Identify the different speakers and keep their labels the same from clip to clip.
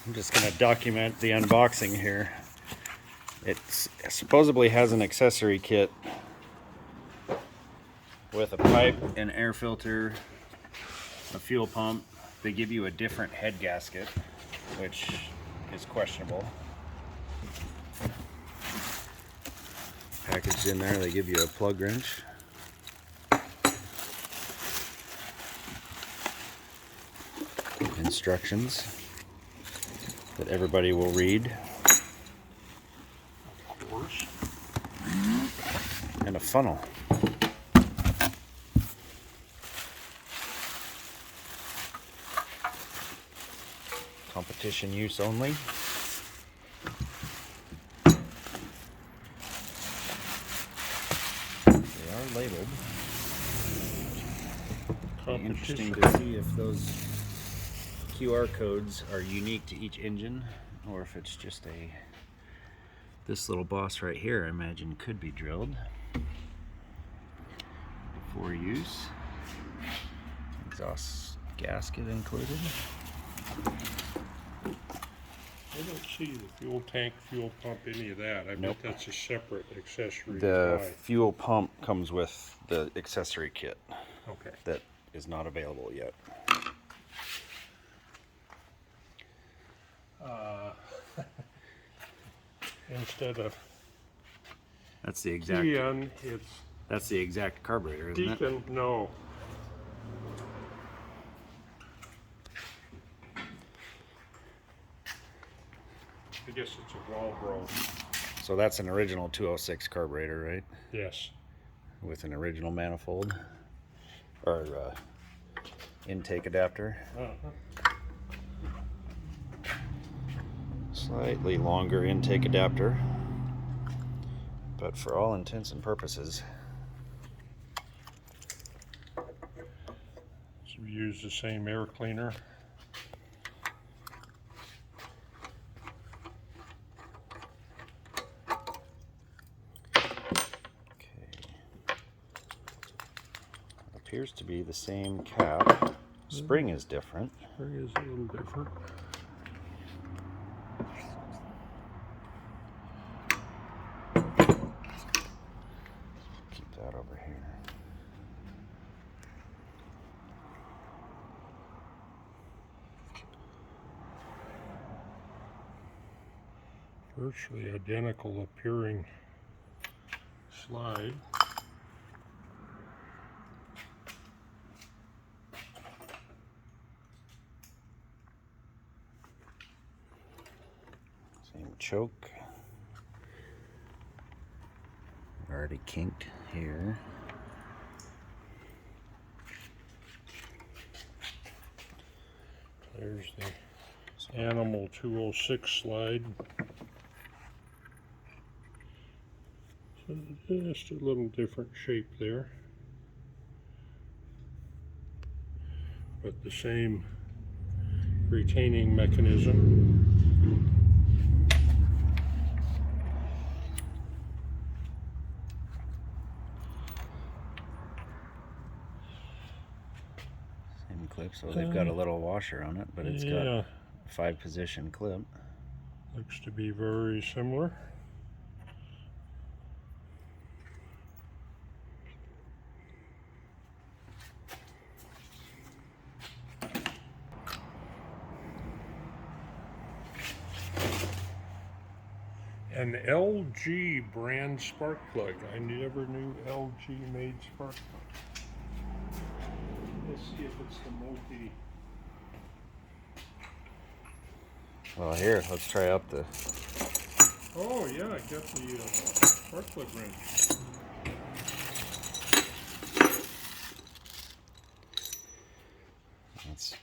Speaker 1: I'm just going to document the unboxing here. It supposedly has an accessory kit with a pipe, an air filter, a fuel pump. They give you a different head gasket, which is questionable. Packaged in there, they give you a plug wrench. Instructions that everybody will read.
Speaker 2: Of course.
Speaker 1: And a funnel. Competition use only. They are labeled. It'll be interesting to see if those QR codes are unique to each engine, or if it's just this little boss right here, I imagine, could be drilled for use. Exhaust gasket included.
Speaker 2: I don't see the fuel tank, fuel pump, any of that. I bet that's a separate accessory.
Speaker 1: The fuel pump comes with the accessory kit.
Speaker 2: Okay.
Speaker 1: That is not available yet.
Speaker 2: Instead of
Speaker 1: that's the exact.
Speaker 2: Deacon, it's
Speaker 1: that's the exact carburetor, isn't it?
Speaker 2: Deacon, no. I guess it's a Walbro.
Speaker 1: So that's an original 206 carburetor, right?
Speaker 2: Yes.
Speaker 1: With an original manifold or intake adapter. Slightly longer intake adapter, but for all intents and purposes.
Speaker 2: So we use the same air cleaner.
Speaker 1: Appears to be the same cap. Spring is different.
Speaker 2: Spring is a little different.
Speaker 1: Keep that over here.
Speaker 2: Virtually identical appearing slide.
Speaker 1: Same choke. Already kinked here.
Speaker 2: There's the Animal 206 slide. So just a little different shape there, but the same retaining mechanism.
Speaker 1: Same clip, so they've got a little washer on it, but it's got a 5-position clip.
Speaker 2: Looks to be very similar. An LG brand spark plug. I never knew LG made spark plugs. Let's see if it's the multi.
Speaker 1: Well, here, let's try out the.
Speaker 2: Oh yeah, I got the spark plug wrench.
Speaker 1: Let's.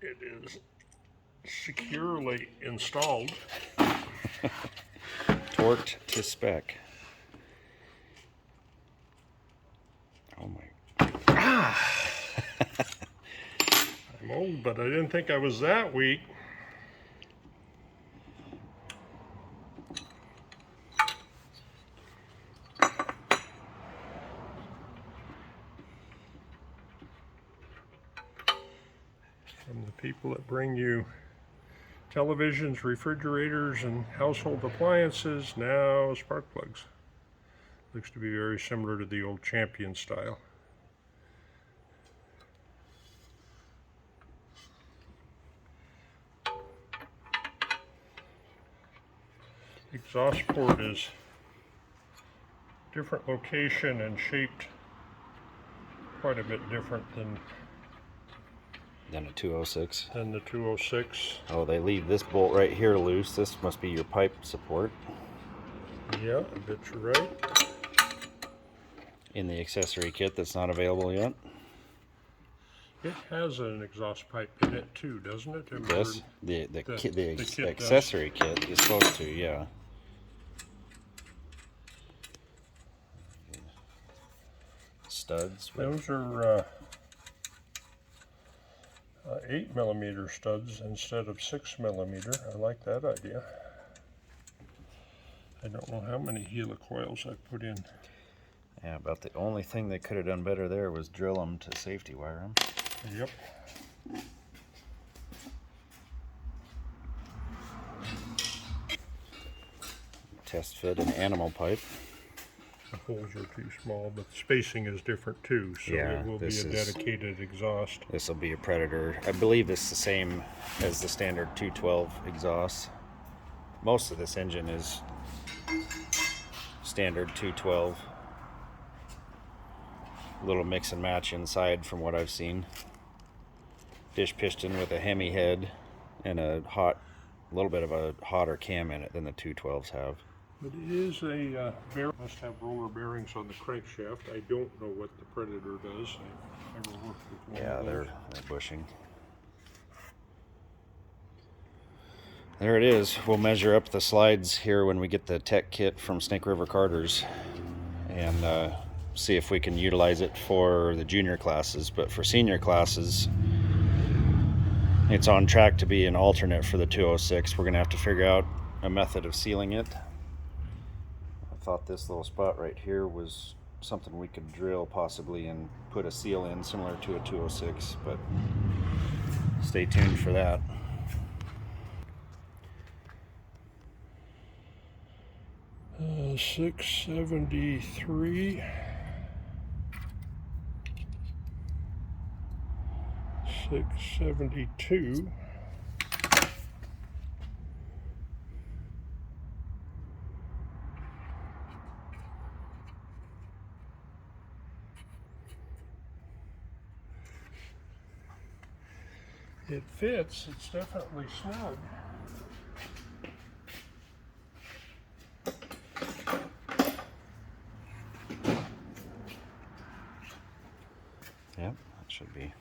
Speaker 2: It is securely installed.
Speaker 1: Torqued to spec. Oh my. Ah!
Speaker 2: I'm old, but I didn't think I was that weak. From the people that bring you televisions, refrigerators, and household appliances, now spark plugs. Looks to be very similar to the old Champion style. Exhaust port is different location and shaped quite a bit different than
Speaker 1: Then a 206.
Speaker 2: the 206.
Speaker 1: Oh, they leave this bolt right here loose. This must be your pipe support.
Speaker 2: Yeah, I bet you're right.
Speaker 1: In the accessory kit that's not available yet.
Speaker 2: It has an exhaust pipe in it too, doesn't it?
Speaker 1: Yes, the
Speaker 2: kit
Speaker 1: accessory kit is supposed to, yeah. Studs.
Speaker 2: Those are 8mm studs instead of 6mm. I like that idea. I don't know how many helicoils I put in.
Speaker 1: Yeah, about the only thing they could have done better there was drill them to safety wire them.
Speaker 2: Yep.
Speaker 1: Test fit an animal pipe.
Speaker 2: The holes are too small, but the spacing is different too, so
Speaker 1: Yeah,
Speaker 2: it will be a dedicated exhaust.
Speaker 1: This will be a Predator. I believe it's the same as the standard 212 exhaust. Most of this engine is standard 212. A little mix and match inside from what I've seen. Dish piston with a Hemi head and a little bit of a hotter cam in it than the 212s have.
Speaker 2: But it is a must have roller bearings on the crankshaft. I don't know what the Predator does. I've never worked with one.
Speaker 1: Yeah,
Speaker 2: of
Speaker 1: they're
Speaker 2: those.
Speaker 1: bushing. There it is. We'll measure up the slides here when we get the tech kit from Snake River Carters and see if we can utilize it for the junior classes. But for senior classes, it's on track to be an alternate for the 206. We're going to have to figure out a method of sealing it. I thought this little spot right here was something we could drill possibly and put a seal in similar to a 206, but stay tuned for that.
Speaker 2: Uh, 673. 672. It fits. It's definitely snug.
Speaker 1: Yep, that should be.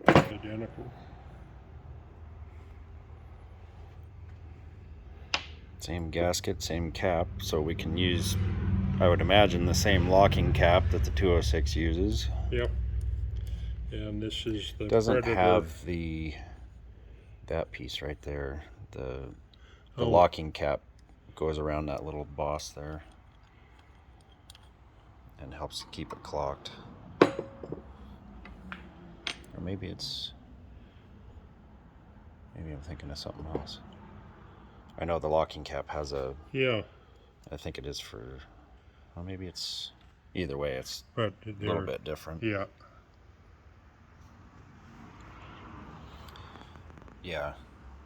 Speaker 2: Identical.
Speaker 1: Same gasket, same cap, so we can use, I would imagine, the same locking cap that the 206 uses.
Speaker 2: Yep. And this is the
Speaker 1: Doesn't
Speaker 2: Predator.
Speaker 1: have that piece right there. The locking cap goes around that little boss there and helps keep it clocked. Or maybe I'm thinking of something else. I know the locking cap has a,
Speaker 2: Yeah,
Speaker 1: I think it is for, well, maybe it's, either way it's
Speaker 2: but
Speaker 1: a little bit different.
Speaker 2: Yeah.
Speaker 1: Yeah,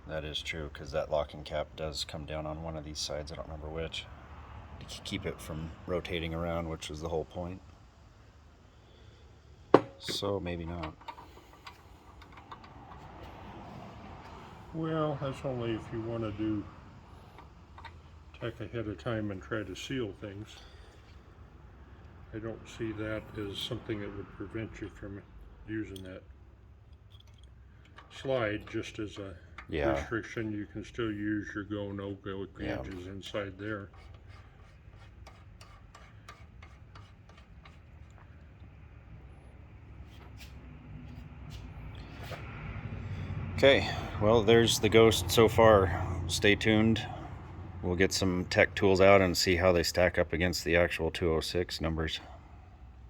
Speaker 1: that is true, because that locking cap does come down on one of these sides, I don't remember which, to keep it from rotating around, which was the whole point. So maybe not.
Speaker 2: Well, that's only if you want to do tech ahead of time and try to seal things. I don't see that as something that would prevent you from using that slide just as a restriction. You can still use your go no go gauges inside there.
Speaker 1: Okay, well, there's the Ghost so far. Stay tuned. we'll get some tech tools out and see how they stack up against the actual 206 numbers.